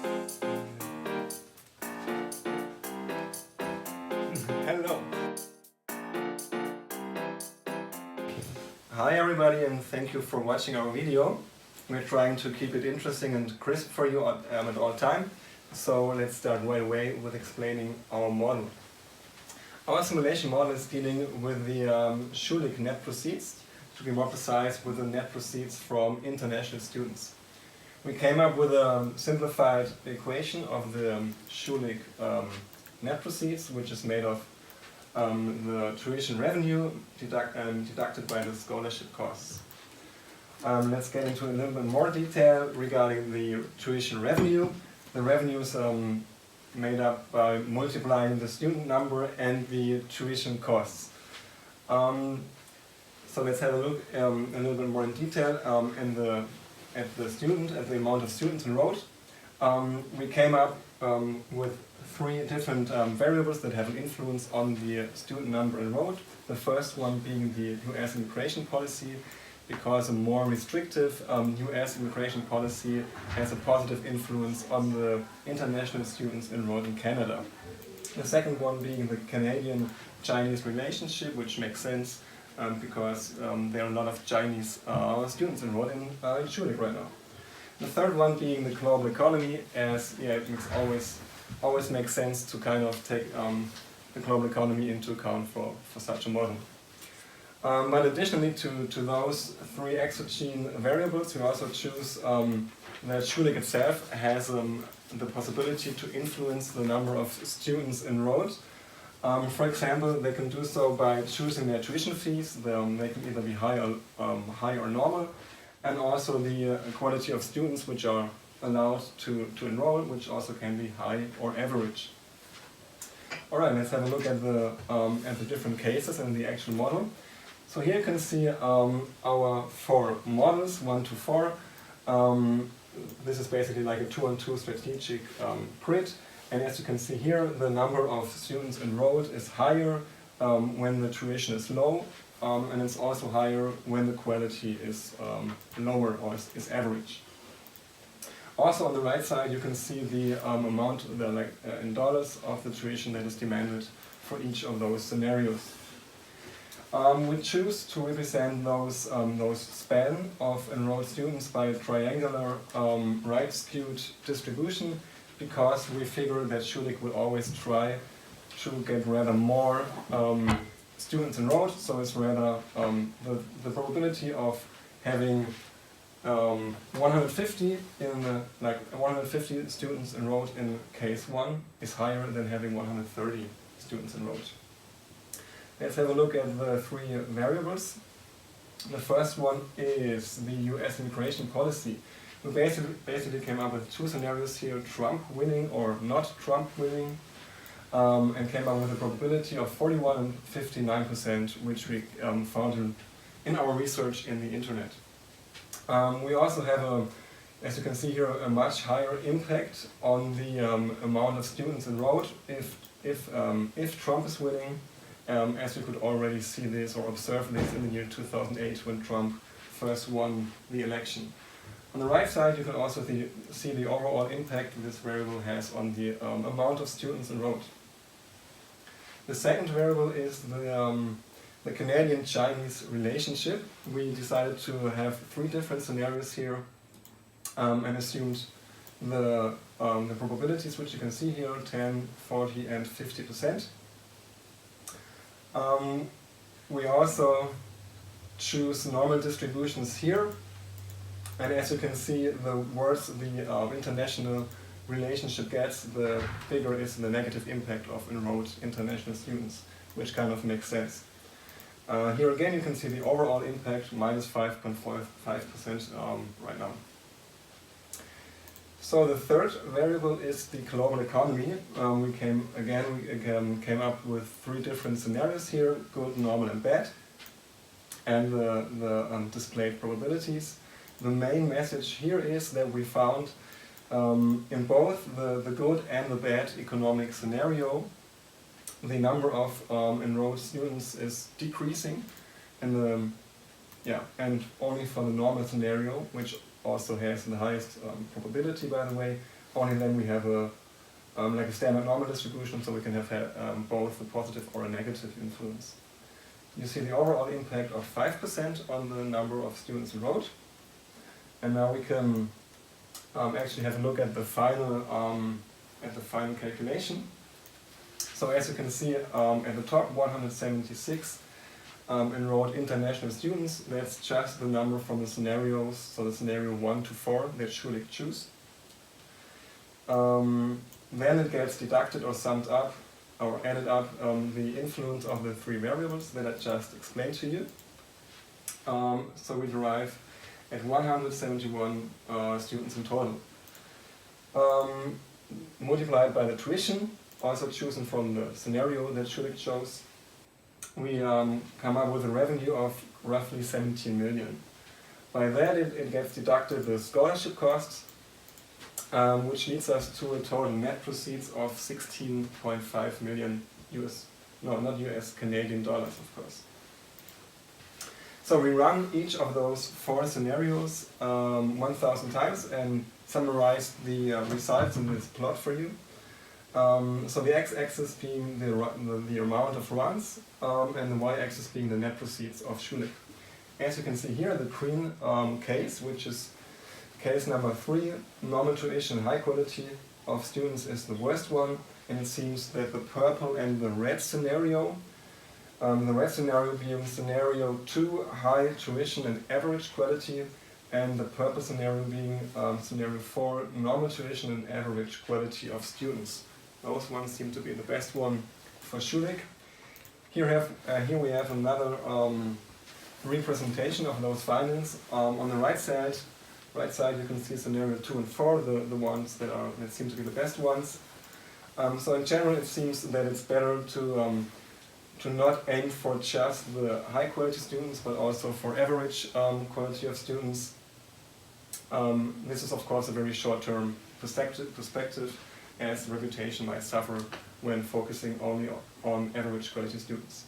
Hello. Hi everybody, and thank you for watching our video. We're trying to keep it interesting and crisp for you at all time. So let's start right away with explaining our model. Our simulation model is dealing with the Schulich net proceeds, to be more precise, with the net proceeds from international students. We came up with a simplified equation of the Schulich net proceeds, which is made of the tuition revenue deducted by the scholarship costs. Let's get into a little bit more detail regarding the tuition revenue. The revenue is made up by multiplying the student number and the tuition costs. So let's have a look a little bit more in detail at the amount of students enrolled. We came up with three different variables that have an influence on the student number enrolled. The first one being the US immigration policy, because a more restrictive US immigration policy has a positive influence on the international students enrolled in Canada. The second one being the Canadian-Chinese relationship, which makes sense because there are a lot of Chinese students enrolled in Schulich right now. The third one being the global economy, as it always makes sense to kind of take the global economy into account for such a model. But additionally to those three exogenous variables, we also choose that Schulich itself has the possibility to influence the number of students enrolled. For example, they can do so by choosing their tuition fees. They can either be high or normal, and also the quality of students which are allowed to enroll, which also can be high or average. Alright, let's have a look at the different cases in the actual model. So here you can see our four models, 1 to 4. This is basically like a 2-on-2 strategic grid. And as you can see here, the number of students enrolled is higher when the tuition is low, and it's also higher when the quality is lower or is average. Also on the right side you can see the amount in dollars of the tuition that is demanded for each of those scenarios. We choose to represent those span of enrolled students by a triangular right-skewed distribution, because we figure that Schulich will always try to get rather more students enrolled, so it's rather the probability of having 150 150 students enrolled in case 1 is higher than having 130 students enrolled. Let's have a look at the three variables. The first one is the US immigration policy. We basically came up with two scenarios here, Trump winning or not Trump winning, and came up with a probability of 41 and 59%, which we found in our research in the internet. We also have, as you can see here, a much higher impact on the amount of students enrolled if Trump is winning, as we could already see this or observe this in the year 2008 when Trump first won the election. On the right side you can also see the overall impact this variable has on the amount of students enrolled. The second variable is the Canadian-Chinese relationship. We decided to have three different scenarios here and assumed the probabilities, which you can see here, 10, 40 and 50%. We also choose normal distributions here, and as you can see, the worse the international relationship gets, the bigger is the negative impact of enrolled international students, which kind of makes sense. Here again you can see the overall impact, minus 5.5% right now. So the third variable is the global economy. We came up with three different scenarios here, good, normal and bad, and the displayed probabilities. The main message here is that we found in both the good and the bad economic scenario, the number of enrolled students is decreasing, and only for the normal scenario, which also has the highest probability, by the way, only then we have a like a standard normal distribution, so we can have both a positive or a negative influence. You see the overall impact of 5% on the number of students enrolled. And now we can actually have a look at the final calculation. So as you can see at the top, 176 enrolled international students. That's just the number from the scenarios, so the scenario 1 to 4 that Schulich choose. Then it gets deducted or summed up or added up the influence of the three variables that I just explained to you. So we derive at 171 students in total. Multiplied by the tuition, also chosen from the scenario that Schulich chose, we come up with a revenue of roughly 17 million. By that it gets deducted the scholarship costs, which leads us to a total net proceeds of 16.5 million Canadian dollars, of course. So we run each of those 4 scenarios 1,000 times and summarize the results in this plot for you. So the x-axis being the amount of runs and the y-axis being the net proceeds of Schulich. As you can see here, the green case, which is case number 3, normal tuition, high quality of students, is the worst one, and it seems that the purple and the red scenario, the red scenario being scenario 2, high tuition and average quality, and the purple scenario being scenario 4, normal tuition and average quality of students. Those ones seem to be the best one for Schulich. Here we have another representation of those findings. On the right side you can see scenario 2 and 4, the ones that seem to be the best ones. So in general it seems that it's better to not aim for just the high quality students, but also for average quality of students. This is of course a very short-term perspective, as reputation might suffer when focusing only on average quality students.